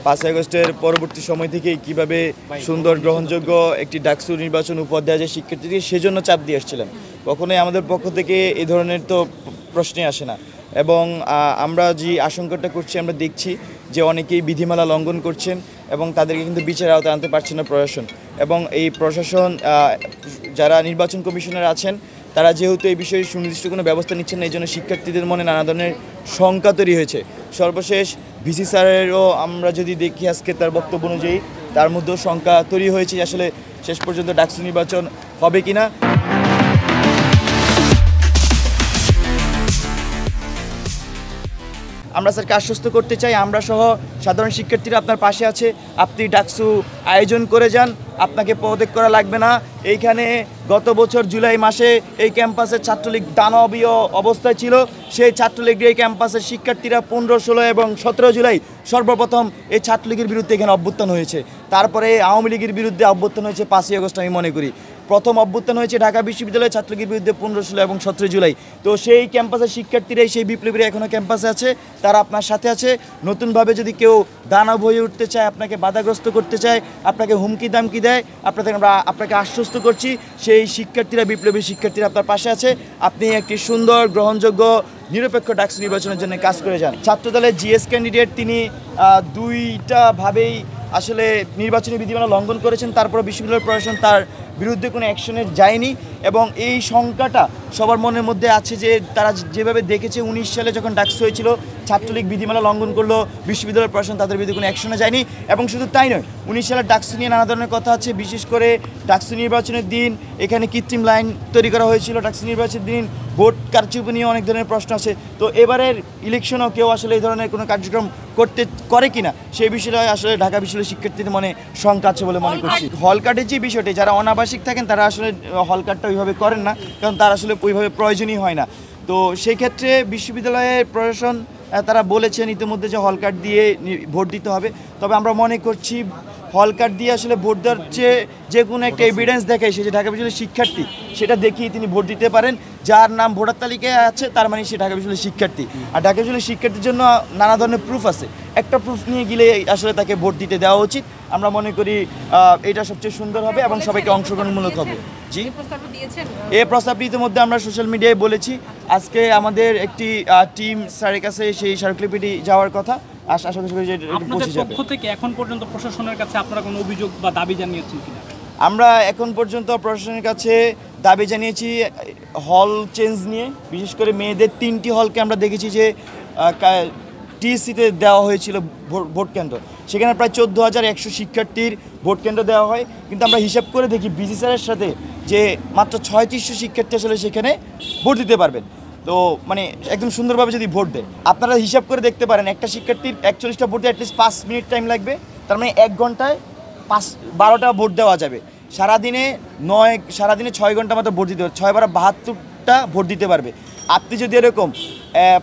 5 আগস্টের পরবর্তী সময় থেকেই কীভাবে সুন্দর গ্রহণযোগ্য একটি ডাকসু নির্বাচন উপহার দেওয়া যায় শিক্ষার্থীদের, সেজন্য চাপ দিয়ে আসছিলাম। কখনোই আমাদের পক্ষ থেকে এই ধরনের তো প্রশ্নই আসে না। এবং আমরা যে আশঙ্কাটা করছি, আমরা দেখছি যে অনেকেই বিধিমালা লঙ্ঘন করছেন এবং তাদেরকে কিন্তু বিচারের আওতায় আনতে পারছে না প্রশাসন। এবং এই প্রশাসন যারা নির্বাচন কমিশনার আছেন তারা যেহেতু এই বিষয়ে সুনির্দিষ্ট কোনো ব্যবস্থা নিচ্ছেন না, এই জন্য শিক্ষার্থীদের মনে নানা ধরনের শঙ্কা তৈরি হয়েছে। সর্বশেষ ভিসি স্যারেরও আমরা যদি দেখি আজকে তার বক্তব্য অনুযায়ী তার মধ্যেও শঙ্কা তৈরি হয়েছে আসলে শেষ পর্যন্ত ডাকসু নির্বাচন হবে কিনা। আমরা স্যারকে আশ্বস্ত করতে চাই, আমরা সহ সাধারণ শিক্ষার্থীরা আপনার পাশে আছে। আপনি ডাকসু আয়োজন করে যান, আপনাকে পদত্যাগ করা লাগবে না। এইখানে গত বছর জুলাই মাসে এই ক্যাম্পাসের ছাত্রলীগ দানবীয় অবস্থায় ছিল। সেই ছাত্রলীগ এই ক্যাম্পাসের শিক্ষার্থীরা 15, 16 এবং 17 জুলাই সর্বপ্রথম এই ছাত্রলীগের বিরুদ্ধে এখানে অভ্যুত্থান হয়েছে। তারপরে আওয়ামী লীগের বিরুদ্ধে অভ্যুত্থান হয়েছে 5ই আগস্ট। আমি মনে করি প্রথম অভ্যুত্থান হয়েছে ঢাকা বিশ্ববিদ্যালয়ের ছাত্রলীগের বিরুদ্ধে 15, 16 এবং 17 জুলাই। তো সেই ক্যাম্পাসের শিক্ষার্থীরাই, সেই বিপ্লবীরা এখনও ক্যাম্পাসে আছে, তারা আপনার সাথে আছে। নতুনভাবে যদি কেউ দানব হয়ে উঠতে চায়, আপনাকে বাধাগ্রস্ত করতে চায়, আপনাকে হুমকি দামকি দেয়, আমরা আপনাকে আশ্বস্ত করছি সেই শিক্ষার্থীরা, বিপ্লবী শিক্ষার্থীরা আপনার পাশে আছে। আপনি একটি সুন্দর গ্রহণযোগ্য নিরপেক্ষ ডাকসু নির্বাচনের জন্য কাজ করে যান। ছাত্রদলের জিএস ক্যান্ডিডেট তিনি দুইটাভাবেই আসলে নির্বাচনী বিধিমালা লঙ্ঘন করেছেন, তারপর বিশ্ববিদ্যালয় প্রশাসন তার বিরুদ্ধে কোনো অ্যাকশনে যায়নি। এবং এই শঙ্কাটা সবার মনের মধ্যে আছে যে তারা যেভাবে দেখেছে 19 সালে যখন ডাকসু হয়েছিল, ছাত্রলীগ বিধিমালা লঙ্ঘন করলো, বিশ্ববিদ্যালয় প্রশাসন তাদের বিরুদ্ধে কোনো অ্যাকশনে যায়নি। এবং শুধু তাই নয়, 19 সালের ডাকসু নিয়ে নানা ধরনের কথা আছে। বিশেষ করে ডাকসু নির্বাচনের দিন এখানে কৃত্রিম লাইন তৈরি করা হয়েছিল, ডাকসু নির্বাচনের দিন ভোট কারচুপি নিয়ে অনেক ধরনের প্রশ্ন আছে। তো এবারের ইলেকশনও কেউ আসলে এই ধরনের কোনো কার্যক্রম করে কিনা সেই বিষয়ে আসলে ঢাকা বিশ্ববিদ্যালয়ের শিক্ষার্থীদের মনে শঙ্কা আছে বলে মনে করছি। হল কার্ডের যে বিষয়টি, যারা অনাবাসিক থাকেন তারা আসলে হল কার্ডটা ওইভাবে করেন না, কারণ তার আসলে ওইভাবে প্রয়োজনই হয় না। তো সেই ক্ষেত্রে বিশ্ববিদ্যালয়ের প্রশাসন তারা বলেছেন ইতিমধ্যে যে হল কার্ড দিয়ে ভোট দিতে হবে। তবে আমরা মনে করছি হল কার্ড দিয়ে আসলে ভোট দেওয়ার চেয়ে যে কোনো একটা এভিডেন্স দেখায় সে যে ঢাকা বিশ্ববিদ্যালয়ের শিক্ষার্থী, সেটা দেখিয়ে তিনি ভোট দিতে পারেন। যার নাম ভোটার তালিকায় আছে তার মানে সে ঢাকা বিশ্ববিদ্যালয়ের শিক্ষার্থী। আর ঢাকা বিশ্ববিদ্যালয়ের শিক্ষার্থীর জন্য নানা ধরনের প্রুফ আছে, একটা প্রুফ নিয়ে গেলে আসলে তাকে ভোট দিতে দেওয়া উচিত। আমরা মনে করি এটা সবচেয়ে সুন্দর হবে এবং সবাইকে অংশগ্রহণমূলক হবে। জি, এই প্রস্তাবটি ইতিমধ্যে আমরা সোশ্যাল মিডিয়ায় বলেছি। আজকে আমাদের একটি টিম স্যারের কাছে সেই স্মারকলিপিটি যাওয়ার কথা। আশা করি যে আপনাদের পক্ষ থেকে এখন পর্যন্ত প্রশাসনের কাছে আপনারা কোনো অভিযোগ বা দাবি জানিয়েছেন কিনা? আমরা এখন পর্যন্ত প্রশাসনের কাছে দাবি জানিয়েছি হল চেঞ্জ নিয়ে। বিশেষ করে মেয়েদের 3টি হলকে আমরা দেখেছি যে টিএসসিতে দেওয়া হয়েছিল ভোট কেন্দ্র, সেখানে প্রায় 14,100 শিক্ষার্থীর ভোট কেন্দ্র দেওয়া হয়। কিন্তু আমরা হিসাব করে দেখি বিসি স্যারের সাথে যে মাত্র 3600 শিক্ষার্থী আসলে সেখানে ভোট দিতে পারবেন। তো মানে একদম সুন্দরভাবে যদি ভোট দেয়, আপনারা হিসাব করে দেখতে পারেন একটা শিক্ষার্থীর 41টা ভোট দিয়ে অ্যাটলিস্ট 5 মিনিট টাইম লাগবে। তার মানে 1 ঘন্টায় 12টা ভোট দেওয়া যাবে। সারাদিনে 6 ঘন্টা মাত্র ভোট দিতে পারবে, 6 বার 72টা ভোট দিতে পারবে। আপনি যদি এরকম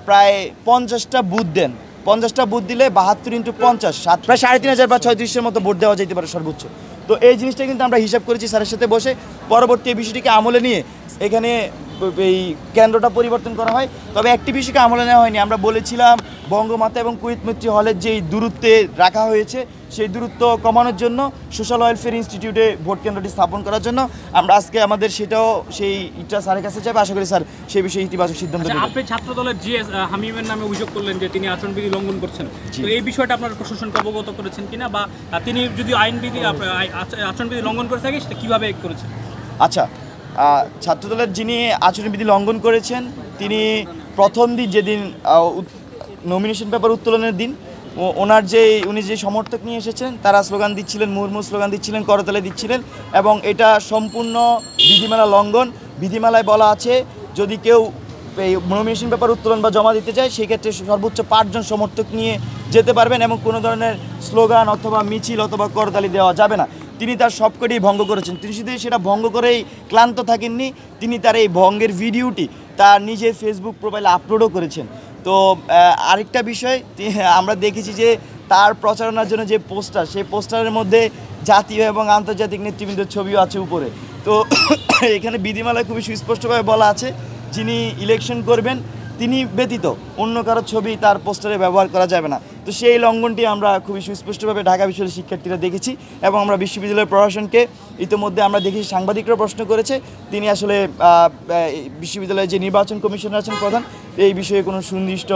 প্রায় 50টা বুথ দেন, 50টা বুথ দিলে 72 × 50 প্রায় 3500 বা 3600 মতো ভোট দেওয়া যেতে পারে সর্বোচ্চ। তো এই জিনিসটা কিন্তু আমরা হিসাব করেছি স্যারের সাথে বসে। পরবর্তী এই বিষয়টিকে আমলে নিয়ে এখানে এই কেন্দ্রটা পরিবর্তন করা হয়। তবে একটি বিষয়কে আমলে নেওয়া হয়নি। আমরা বলেছিলাম বঙ্গমাতা এবং কুয়েত মৈত্রী হলের যেই দূরত্বে রাখা হয়েছে সেই দূরত্ব কমানোর জন্য সোশ্যাল ওয়েলফেয়ার ইনস্টিটিউটে ভোট কেন্দ্রটি স্থাপন করার জন্য আমরা আজকে আমাদের সেটাও ইটা স্যারের কাছে যাবে। আশা করি স্যার সেই বিষয়ে ইতিবাচক সিদ্ধান্ত নেবেন। আপনি ছাত্রদলের জিএস হামিমের নামে অভিযোগ করলেন যে তিনি আচরণবিধি লঙ্ঘন করছেন, তো এই বিষয়টা আপনার প্রশাসনকে অবগত করেছেন কিনা, বা তিনি যদি আচরণবিধি লঙ্ঘন করে থাকে সেটা কীভাবে করেছেন? আচ্ছা, ছাত্রদলের যিনি আচরণবিধি লঙ্ঘন করেছেন তিনি প্রথম দিন যেদিন নমিনেশন পেপার উত্তোলনের দিন উনি যে সমর্থক নিয়ে এসেছেন তারা স্লোগান দিচ্ছিলেন, মুহুর্মুহু স্লোগান দিচ্ছিলেন, করতালে দিচ্ছিলেন এবং এটা সম্পূর্ণ বিধিমালা লঙ্ঘন। বিধিমালায় বলা আছে যদি কেউ এই নমিনেশন পেপার উত্তোলন বা জমা দিতে চায় সেক্ষেত্রে সর্বোচ্চ 5 জন সমর্থক নিয়ে যেতে পারবেন এবং কোনো ধরনের স্লোগান অথবা মিছিল অথবা করতালি দেওয়া যাবে না। তিনি তার সবকটি ভঙ্গ করেছেন। তিনি শুধু সেটা ভঙ্গ করেই ক্লান্ত থাকেননি, তিনি তার এই ভঙ্গের ভিডিওটি তার নিজের ফেসবুক প্রোফাইলে আপলোডও করেছেন। তো আরেকটা বিষয় আমরা দেখেছি যে তার প্রচারণার জন্য যে পোস্টার, সেই পোস্টারের মধ্যে জাতীয় এবং আন্তর্জাতিক নেতৃবৃন্দের ছবিও আছে উপরে। তো এখানে বিধিমালায় খুবই সুস্পষ্টভাবে বলা আছে যিনি ইলেকশন করবেন তিনি ব্যতীত অন্য কারো ছবি তার পোস্টারে ব্যবহার করা যাবে না। তো সেই লঙ্ঘনটি আমরা খুবই সুস্পষ্টভাবে ঢাকা বিশ্ববিদ্যালয়ের শিক্ষার্থীরা দেখেছি এবং আমরা বিশ্ববিদ্যালয়ের প্রশাসনকে ইতিমধ্যে আমরা দেখেছি, সাংবাদিকরা প্রশ্ন করেছে, তিনি আসলে বিশ্ববিদ্যালয়ের যে নির্বাচন কমিশনার আছেন প্রধান, এই বিষয়ে কোনো সুনির্দিষ্ট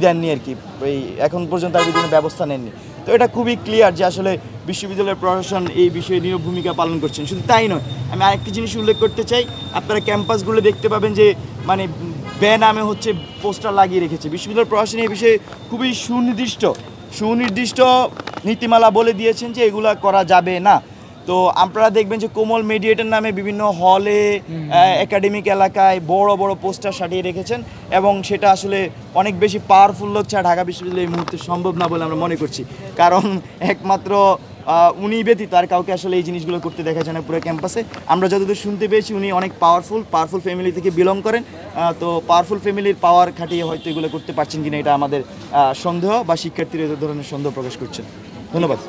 দেননি আর কি, এই এখন পর্যন্ত আর বিভিন্ন ব্যবস্থা নেননি। তো এটা খুবই ক্লিয়ার যে আসলে বিশ্ববিদ্যালয়ের প্রশাসন এই বিষয়ে নীরব ভূমিকা পালন করছেন। শুধু তাই নয়, আমি আরেকটি জিনিস উল্লেখ করতে চাই, আপনারা ক্যাম্পাসগুলো দেখতে পাবেন যে মানে নামে হচ্ছে পোস্টার লাগিয়ে রেখেছে। বিশ্ববিদ্যালয় প্রশাসন এই বিষয়ে খুবই সুনির্দিষ্ট নীতিমালা বলে দিয়েছেন যে এগুলা করা যাবে না। তো আপনারা দেখবেন যে কোমল মেডিয়েটর নামে বিভিন্ন হলে, একাডেমিক এলাকায় বড় বড় পোস্টার সাটিয়ে রেখেছেন এবং সেটা আসলে অনেক বেশি পাওয়ারফুল হচ্ছে, ঢাকা বিশ্ববিদ্যালয় এই মুহূর্তে সম্ভব না বলে আমরা মনে করছি। কারণ একমাত্র উনি ব্যতীত আর কাউকে আসলে এই জিনিসগুলো করতে দেখা যায় না পুরো ক্যাম্পাসে। আমরা যতদূর শুনতে পেয়েছি উনি অনেক পাওয়ারফুল ফ্যামিলি থেকে বিলং করেন। তো পাওয়ারফুল ফ্যামিলির পাওয়ার খাটিয়ে হয়তো এগুলো করতে পারছেন কিনা এটা আমাদের সন্দেহ, বা শিক্ষার্থীরা এ ধরনের সন্দেহ প্রকাশ করছেন। ধন্যবাদ।